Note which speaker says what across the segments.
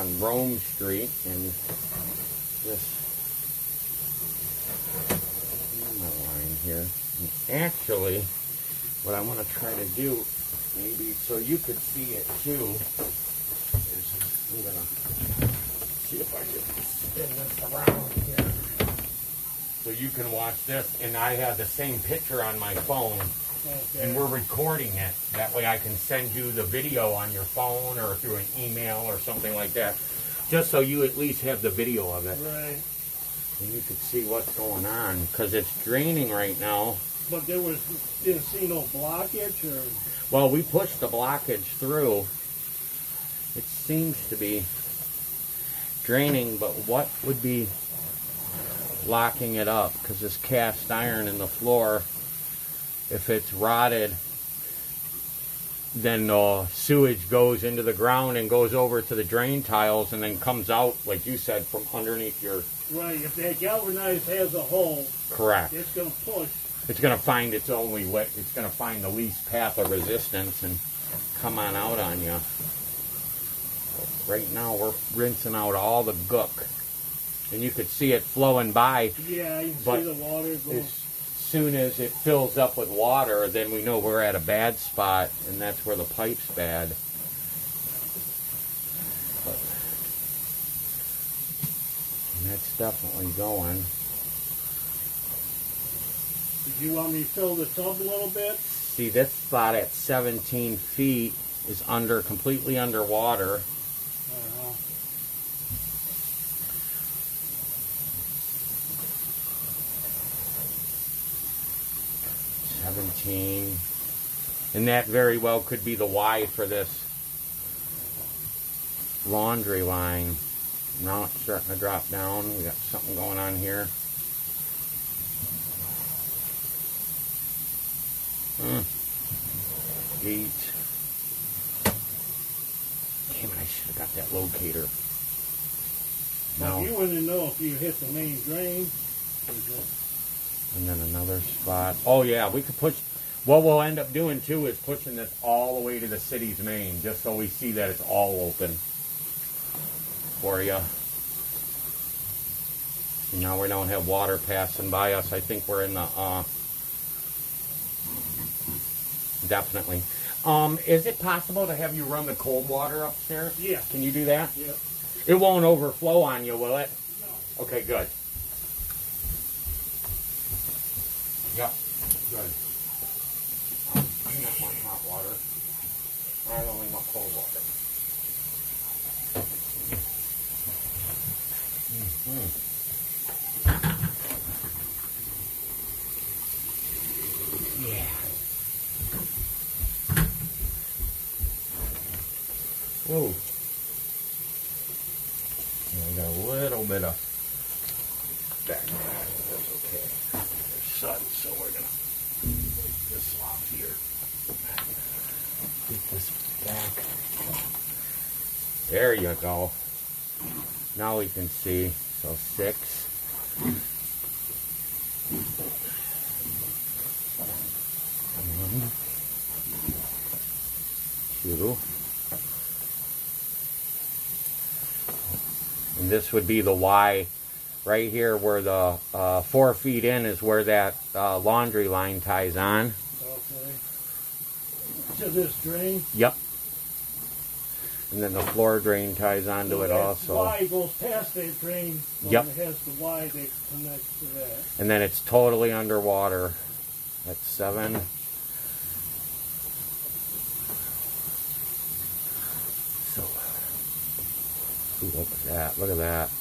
Speaker 1: on Rome Street, and this my line here. And actually, what I want to try to do, maybe so you could see it too, is I'm gonna see if I can spin this around here so you can watch this. And I have the same picture on my phone. Okay. And we're recording it. That way I can send you the video on your phone or through an email or something like that. Just so you at least have the video of it.
Speaker 2: Right.
Speaker 1: And you can see what's going on. Because it's draining right now.
Speaker 2: But didn't see no blockage? Or?
Speaker 1: Well, we pushed the blockage through. It seems to be draining, but what would be locking it up? Because this cast iron in the floor, if it's rotted, then sewage goes into the ground and goes over to the drain tiles and then comes out, like you said, from underneath your...
Speaker 2: Right, if that galvanized has a hole,
Speaker 1: correct,
Speaker 2: it's going to push.
Speaker 1: It's going to find its only way, it's going to find the least path of resistance and come on out on you. Right now we're rinsing out all the gook. And you could see it flowing by.
Speaker 2: Yeah, you can see the water going.
Speaker 1: As soon as it fills up with water, then we know we're at a bad spot, and that's where the pipe's bad. But, and that's definitely going.
Speaker 2: Did you want me to fill the tub a little bit?
Speaker 1: See, this spot at 17 feet is completely underwater. 17, and that very well could be the Y for this laundry line. Now it's starting to drop down. We got something going on here. 8. Damn it, I should have got that locator.
Speaker 2: Now, you want to know if you hit the main drain.
Speaker 1: And then another spot. Oh yeah, we could push. What we'll end up doing too is pushing this all the way to the city's main, just so we see that it's all open for you. Now we don't have water passing by us. I think we're in the definitely. Is it possible to have you run the cold water upstairs?
Speaker 2: Yeah.
Speaker 1: Can you do that?
Speaker 2: Yeah.
Speaker 1: It won't overflow on you, will it?
Speaker 2: No.
Speaker 1: Okay, good. Yep, good. I don't want hot water. I only want cold water. Yeah. Whoa. Yeah, we got a little bit of back. That's okay. Sun, so we're gonna take this off here. Get this back. There you go. Now we can see. So 6. 1, 2. And this would be the Y. Right here where the 4 feet in is where that laundry line ties on.
Speaker 2: Okay. To this drain?
Speaker 1: Yep. And then the floor drain ties onto it also.
Speaker 2: Y goes past that drain.
Speaker 1: Yep.
Speaker 2: It has the Y that connects to that.
Speaker 1: And then it's totally underwater. That's 7. So, ooh, look at that. Look at that.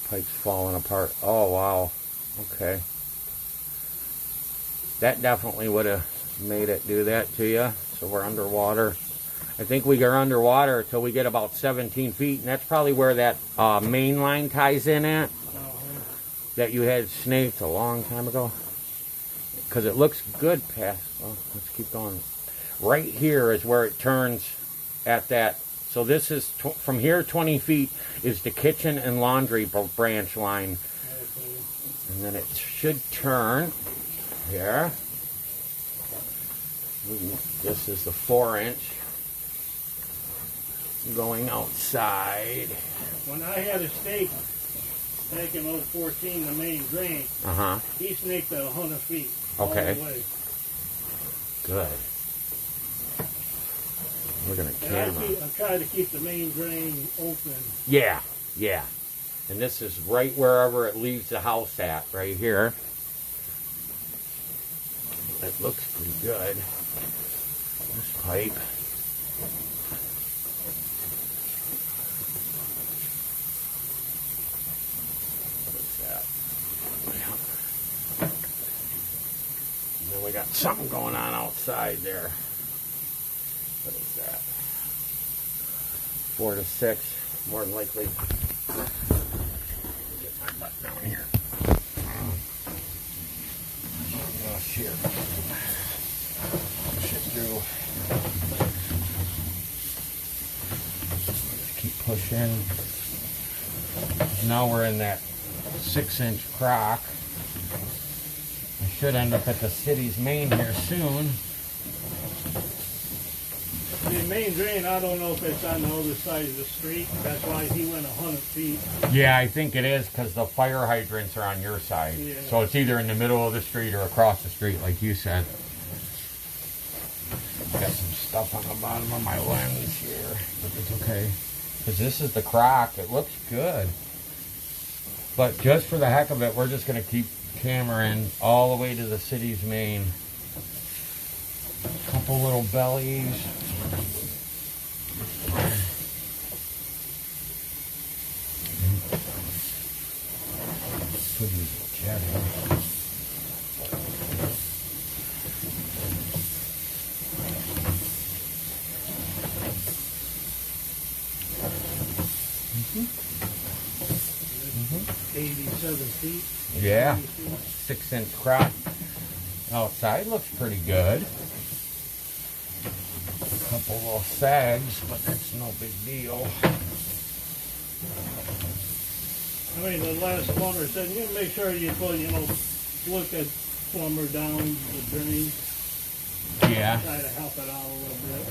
Speaker 1: Pipe's falling apart. Oh, wow. Okay. That definitely would have made it do that to you. So we're underwater. I think we are underwater until we get about 17 feet. And that's probably where that main line ties in at. That you had snaked a long time ago. Because it looks good past. Oh, let's keep going. Right here is where it turns at that. So this is, from here 20 feet is the kitchen and laundry branch line.
Speaker 2: Okay.
Speaker 1: And then it should turn here. This is the 4-inch. going outside.
Speaker 2: When I had a snake back in 014, the main drain, he snaked at 100 feet.
Speaker 1: Okay.
Speaker 2: All the way.
Speaker 1: Good. We're going to camera.
Speaker 2: I try to keep the main drain open.
Speaker 1: Yeah, yeah. And this is right wherever it leaves the house at, right here. It looks pretty good. This pipe. What's that? And then we got something going on outside there. What is that? 4 to 6, more than likely. Get my butt down here. Oh, shit. Should do. Just keep pushing. Now we're in that 6-inch crock. I should end up at the city's main here soon.
Speaker 2: The main drain, I don't know if it's on the other side of the street. That's why he went 100 feet.
Speaker 1: Yeah, I think it is because the fire hydrants are on your side.
Speaker 2: Yeah.
Speaker 1: So it's either in the middle of the street or across the street, like you said. Got some stuff on the bottom of my lens here, but it's okay. Because this is the crock. It looks good. But just for the heck of it, we're just going to keep cameraing all the way to the city's main. Couple little bellies. Could use a jetty.
Speaker 2: Mm-hmm. 87 feet.
Speaker 1: Yeah. 6-inch crock. Outside looks pretty good. Couple little sags, but that's no big deal.
Speaker 2: I mean, the last plumber said, you make sure you put, look at plumber down the drain.
Speaker 1: Yeah.
Speaker 2: Try to help it out a little bit.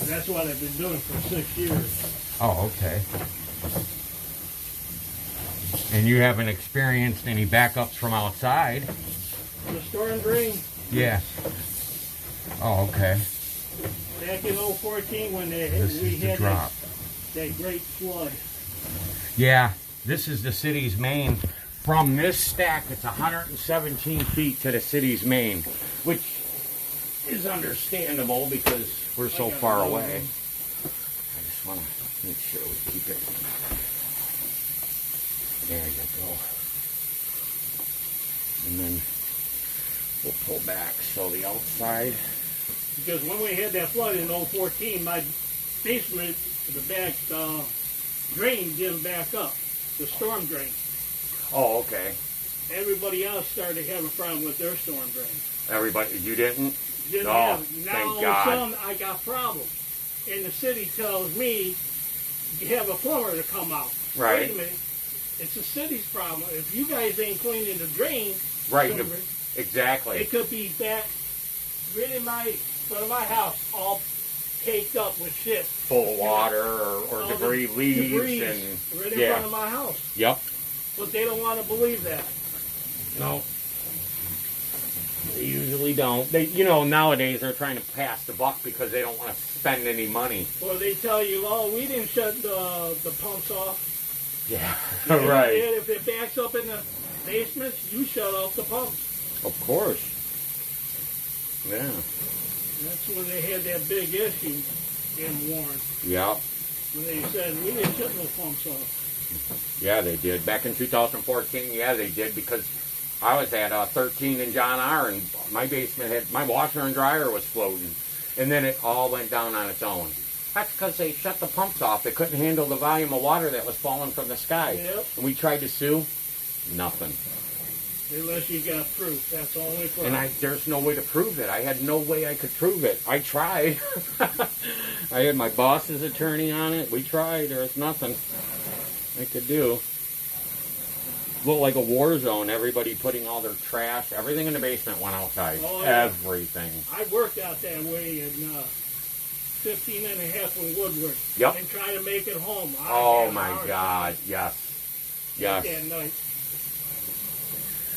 Speaker 2: And that's what I've been doing for 6 years.
Speaker 1: Oh, okay. And you haven't experienced any backups from outside?
Speaker 2: The storm drain,
Speaker 1: Yeah. Oh, okay.
Speaker 2: back in 014 when
Speaker 1: This
Speaker 2: we
Speaker 1: is the
Speaker 2: had
Speaker 1: drop.
Speaker 2: that great flood.
Speaker 1: Yeah, this is the city's main. From this stack, it's 117 feet to the city's main, which is understandable because we're so far away. I just want to make sure we keep it. There you go. And then we'll pull back. So the outside.
Speaker 2: Because when we had that flood in 014, my basement, the back drain didn't back up, the storm drain.
Speaker 1: Oh, okay.
Speaker 2: Everybody else started having a problem with their storm drain.
Speaker 1: Everybody, you didn't?
Speaker 2: Didn't
Speaker 1: No,
Speaker 2: have. Now
Speaker 1: thank
Speaker 2: all of
Speaker 1: God.
Speaker 2: a sudden I got problems. And the city tells me you have a plumber to come out.
Speaker 1: Right.
Speaker 2: Wait a minute. It's the city's problem. If you guys ain't cleaning the drain,
Speaker 1: Right,
Speaker 2: storm drain,
Speaker 1: exactly.
Speaker 2: it could be back right in my front of my house, all caked up with shit.
Speaker 1: Full of water or
Speaker 2: All
Speaker 1: debris,
Speaker 2: the
Speaker 1: leaves,
Speaker 2: debris
Speaker 1: and
Speaker 2: right in
Speaker 1: yeah.
Speaker 2: front of my house.
Speaker 1: Yep.
Speaker 2: But they don't want to believe that.
Speaker 1: No. They usually don't. They, nowadays they're trying to pass the buck because they don't want to spend any money.
Speaker 2: Or they tell you, oh, we didn't shut the pumps off.
Speaker 1: Yeah,
Speaker 2: And
Speaker 1: right.
Speaker 2: if it backs up in the basement, you shut off the pumps.
Speaker 1: Of course. Yeah.
Speaker 2: That's when they had that big issue in Warren.
Speaker 1: Yep.
Speaker 2: When they said, we didn't shut no pumps off.
Speaker 1: Yeah, they did. Back in 2014, yeah, they did because I was at 13 in John R. and my basement had, my washer and dryer was floating. And then it all went down on its own. That's because they shut the pumps off. They couldn't handle the volume of water that was falling from the sky.
Speaker 2: Yep.
Speaker 1: And we tried to sue. Nothing.
Speaker 2: Unless you got proof. That's the only problem.
Speaker 1: And there's no way to prove it. I had no way I could prove it. I tried. I had my boss's attorney on it. We tried. There was nothing I could do. Looked like a war zone. Everybody putting all their trash, everything in the basement went outside.
Speaker 2: Oh, yeah.
Speaker 1: Everything.
Speaker 2: I worked out that way in 15 and a half in Woodward.
Speaker 1: Yep.
Speaker 2: And trying to make it home.
Speaker 1: Oh my God, yes. Yes.
Speaker 2: That night.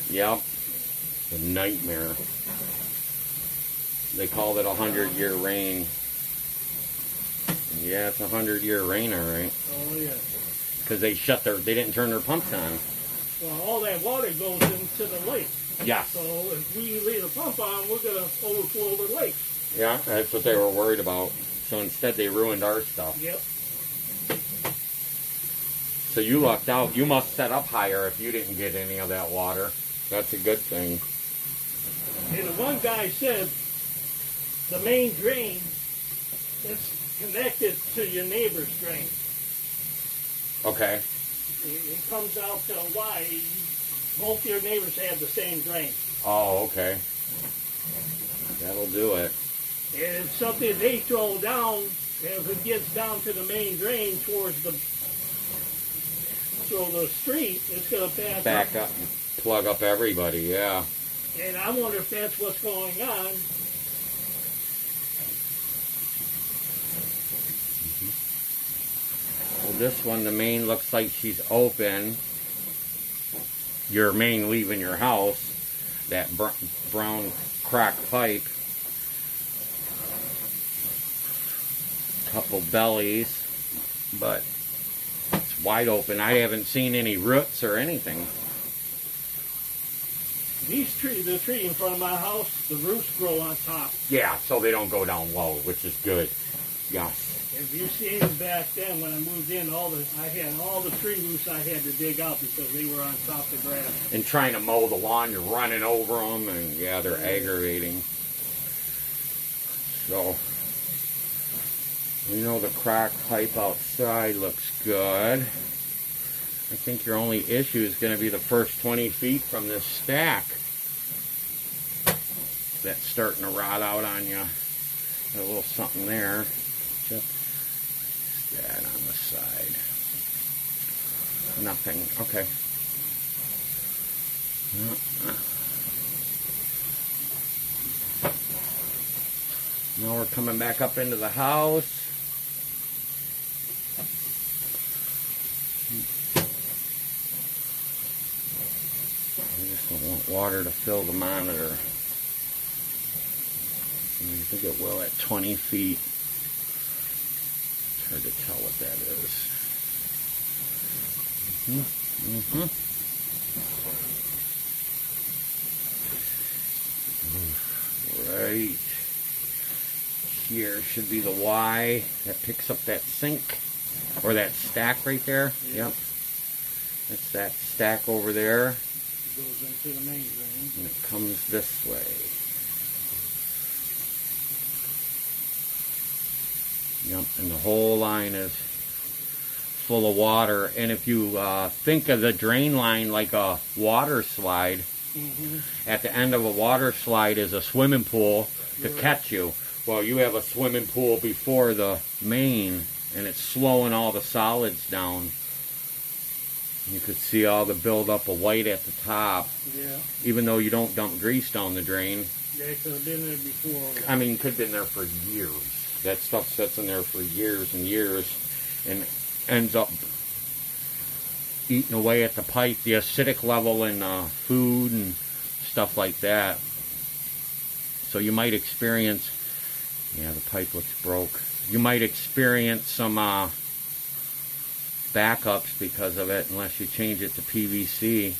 Speaker 1: Yep. The nightmare. They called it 100-year rain. Yeah, it's 100-year rain, all right.
Speaker 2: Oh, yeah.
Speaker 1: Because they didn't turn their pumps on.
Speaker 2: Well, all that water goes into the lake.
Speaker 1: Yes.
Speaker 2: So if we leave the pump on, we're going to overflow the lake.
Speaker 1: Yeah, that's what they were worried about. So instead they ruined our stuff.
Speaker 2: Yep.
Speaker 1: So you lucked out. You must set up higher if you didn't get any of that water. That's a good thing.
Speaker 2: And the one guy said the main drain is connected to your neighbor's drain.
Speaker 1: Okay.
Speaker 2: It comes out to why both your neighbors have the same drain.
Speaker 1: Oh, okay. That'll do it.
Speaker 2: And it's something they throw down, and if it gets down to the main drain towards the street, it's going to
Speaker 1: Back up and plug up everybody, yeah.
Speaker 2: And I wonder if that's what's going on.
Speaker 1: Well, this one, the main looks like she's open. Your main leaving your house. That brown crack pipe. Couple bellies. But it's wide open. I haven't seen any roots or anything.
Speaker 2: The tree in front of my house, the roots grow on top.
Speaker 1: Yeah, so they don't go down low, which is good. Yes.
Speaker 2: If you seen back then when I moved in, I had all the tree roots I had to dig out because they were on top of the grass.
Speaker 1: And trying to mow the lawn, you're running over them, and yeah, they're aggravating. So, the crack pipe outside looks good. I think your only issue is going to be the first 20 feet from this stack. That's starting to rot out on you. Got a little something there. Just that on the side. Nothing. Okay. Now we're coming back up into the house. I just don't want water to fill the monitor. I think it will at 20 feet. It's hard to tell what that is. Right here should be the Y that picks up that sink, or that stack right there.
Speaker 2: Yeah.
Speaker 1: Yep. That's that stack over there.
Speaker 2: It goes into the main drain.
Speaker 1: And it comes this way. Yep, and the whole line is full of water. And if you think of the drain line like a water slide, at the end of a water slide is a swimming pool to catch you. Well, you have a swimming pool before the main, and it's slowing all the solids down. You could see all the buildup of white at the top.
Speaker 2: Yeah.
Speaker 1: Even though you don't dump grease down the drain.
Speaker 2: They could have been there before.
Speaker 1: I mean, could have been there for years. That stuff sits in there for years and years and ends up eating away at the pipe, the acidic level in food and stuff like that. So you might experience, yeah, the pipe looks broke. You might experience some backups because of it unless you change it to PVC.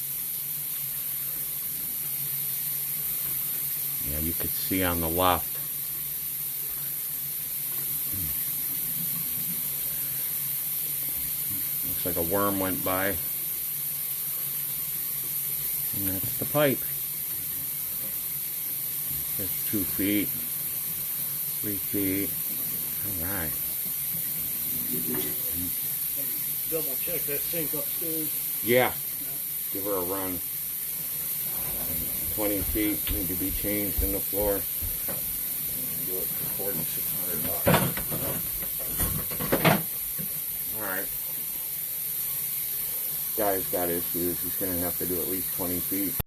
Speaker 1: Yeah, you could see on the left. Looks like a worm went by. And that's the pipe. It's 2 feet, 3 feet. All right.
Speaker 2: Double check that sink upstairs.
Speaker 1: Yeah. Give her a run. 20 feet need to be changed in the floor. Do it for $4,600. All right. guy's got issues. He's going to have to do at least 20 feet.